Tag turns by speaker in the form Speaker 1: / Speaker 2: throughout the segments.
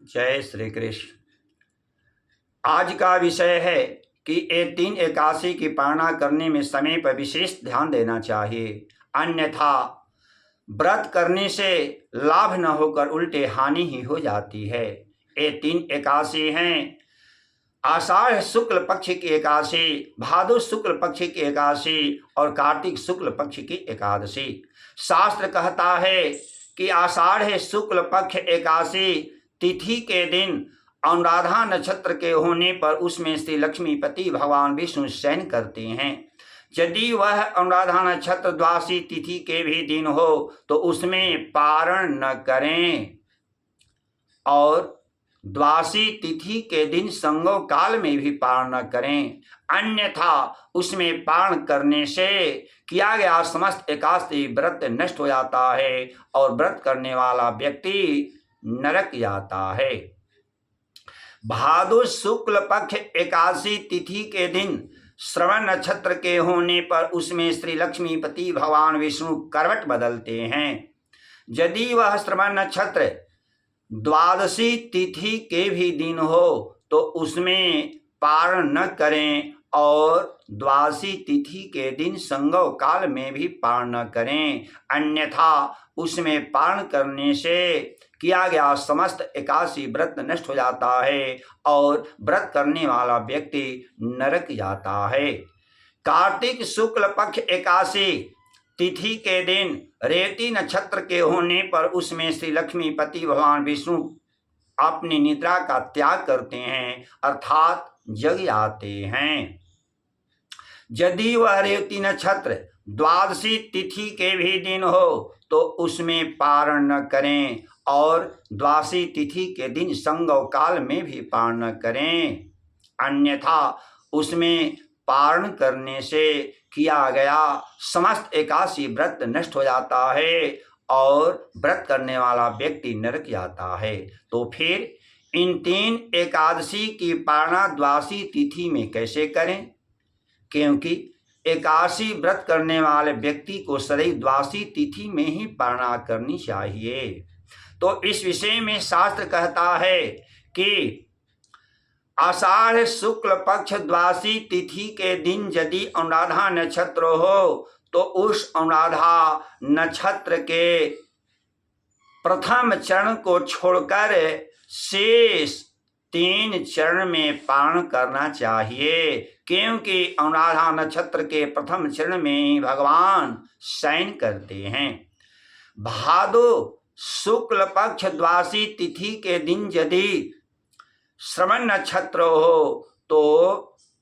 Speaker 1: जय श्री कृष्ण। आज का विषय है कि ये 3 एकादशी की पारणा करने में समय पर विशेष ध्यान देना चाहिए, अन्यथा व्रत करने से लाभ न होकर उल्टे हानि ही हो जाती है। ये 3 एकादशी हैं: आषाढ़ शुक्ल पक्ष की एकादशी, भादो शुक्ल पक्ष की एकादशी और कार्तिक शुक्ल पक्ष की एकादशी। शास्त्र कहता है कि आषाढ़ शुक्ल पक्ष एकादशी तिथि के दिन अनुराधा नक्षत्र के होने पर उसमें श्री लक्ष्मीपति भगवान विष्णु शयन करते हैं। यदि वह अनुराधा नक्षत्र द्वादशी तिथि के भी दिन हो तो उसमें पारण न करें और द्वादशी तिथि के दिन संगों काल में भी पारण न करें, अन्यथा उसमें पारण करने से किया गया समस्त एकादशी व्रत नष्ट हो जाता है और व्रत करने वाला व्यक्ति नरक जाता है। भादो शुक्ल पक्ष एकादशी तिथि के दिन श्रवण नक्षत्र के होने पर उसमें श्री लक्ष्मीपति भगवान विष्णु करवट बदलते हैं। यदि वह श्रवण नक्षत्र द्वादशी तिथि के भी दिन हो तो उसमें पारण न करें और द्वादशी तिथि के दिन संगव काल में भी पारण न करें, अन्यथा उसमें पारण करने से किया गया समस्त एकादशी व्रत नष्ट हो जाता है और व्रत करने वाला व्यक्ति नरक जाता है। कार्तिक शुक्ल पक्ष एकादशी तिथि के दिन रेवती नक्षत्र के होने पर उसमें श्री लक्ष्मीपति भगवान विष्णु अपनी निद्रा का त्याग करते हैं, अर्थात जग जाते हैं। यदि वह रेवती नक्षत्र द्वादशी तिथि के भी दिन हो तो उसमें पारण न करें और द्वादशी तिथि के दिन संगव काल में भी पारण न करें, अन्यथा उसमें पारण करने से किया गया समस्त एकादशी व्रत नष्ट हो जाता है और व्रत करने वाला व्यक्ति नरक जाता है। तो फिर इन 3 एकादशी की पारणा द्वादशी तिथि में कैसे करें? क्योंकि एकादशी व्रत करने वाले व्यक्ति को सदैव द्वादशी तिथि में ही पारणा करनी चाहिए। तो इस विषय में शास्त्र कहता है कि आषाढ़ शुक्ल पक्ष द्वादशी तिथि के दिन यदि अनुराधा नक्षत्र हो तो उस अनुराधा नक्षत्र के प्रथम चरण को छोड़कर शेष 3 चरण में पारण करना चाहिए, क्योंकि अनुराधा नक्षत्र के प्रथम चरण में भगवान शयन करते हैं। भादो शुक्ल पक्ष द्वादशी तिथि के दिन यदि श्रवण नक्षत्र हो तो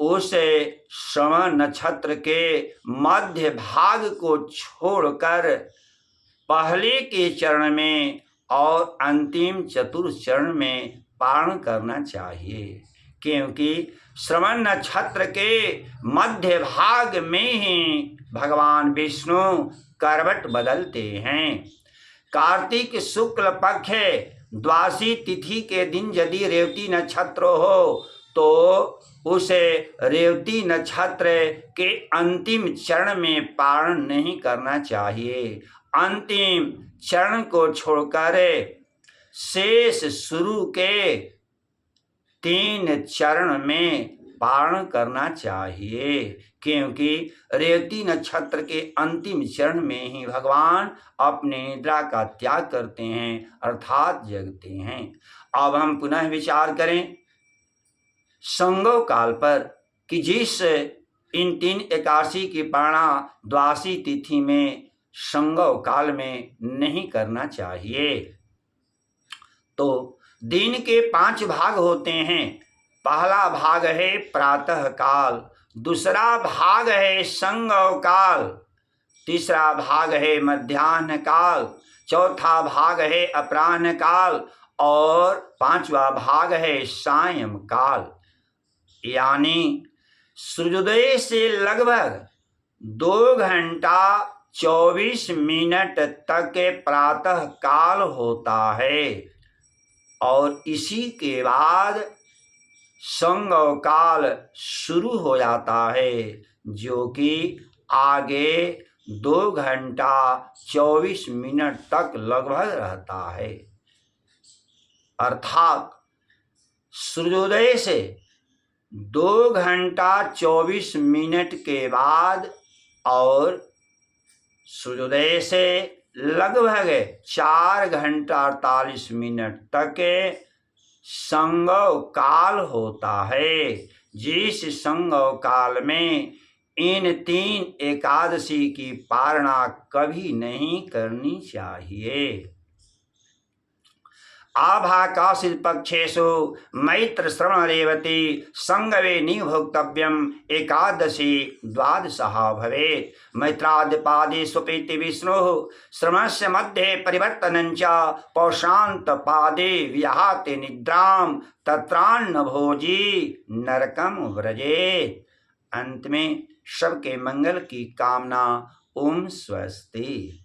Speaker 1: उस श्रवण नक्षत्र के मध्य भाग को छोड़कर पहले के चरण में और अंतिम चतुर्थ चरण में पारण करना चाहिए, क्योंकि श्रवण नक्षत्र के मध्य भाग में ही भगवान विष्णु करवट बदलते हैं। कार्तिक शुक्ल पक्ष द्वादशी तिथि के दिन यदि रेवती नक्षत्र हो तो उस रेवती नक्षत्र के अंतिम चरण में पारण नहीं करना चाहिए। अंतिम चरण को छोड़कर शेष शुरू के 3 चरण में पारण करना चाहिए, क्योंकि रेवती नक्षत्र के अंतिम चरण में ही भगवान अपने निद्रा का त्याग करते हैं, अर्थात जगते हैं। अब हम पुनः विचार करें संगव काल पर कि जिस इन 3 एकादशी की पारणा द्वादशी तिथि में संगव काल में नहीं करना चाहिए। तो दिन के 5 भाग होते हैं। पहला भाग है प्रातः काल, दूसरा भाग है संगव काल, तीसरा भाग है मध्याह्न काल, चौथा भाग है अपराह्न काल और 5वां भाग है सायं काल। यानी सूर्योदय से लगभग 2 घंटा 24 मिनट तक के प्रातः काल होता है और इसी के बाद संगव काल शुरू हो जाता है, जो कि आगे 2 घंटा 24 मिनट तक लगभग रहता है। अर्थात सूर्योदय से 2 घंटा 24 मिनट के बाद और सूर्योदय से लगभग 4 घंटा 48 मिनट तक संगव काल होता है। जिस संगव काल में इन 3 एकादशी की पारणा कभी नहीं करनी चाहिए। आभाकाशित पक्षेषु मैत्र श्रवण रेवती संगवे निभोक्तव्यम एकादशी द्वादशः भवेत्। मैत्राद्यपादेष्वपीति विष्णुः श्रवणस्य मध्ये परिवर्तनञ्च पौषान्त पादे विहाते निद्रां तत्रान्न भोजी नरकम व्रजेत्। अंत में सबके मंगल की कामना। ओम स्वस्ति।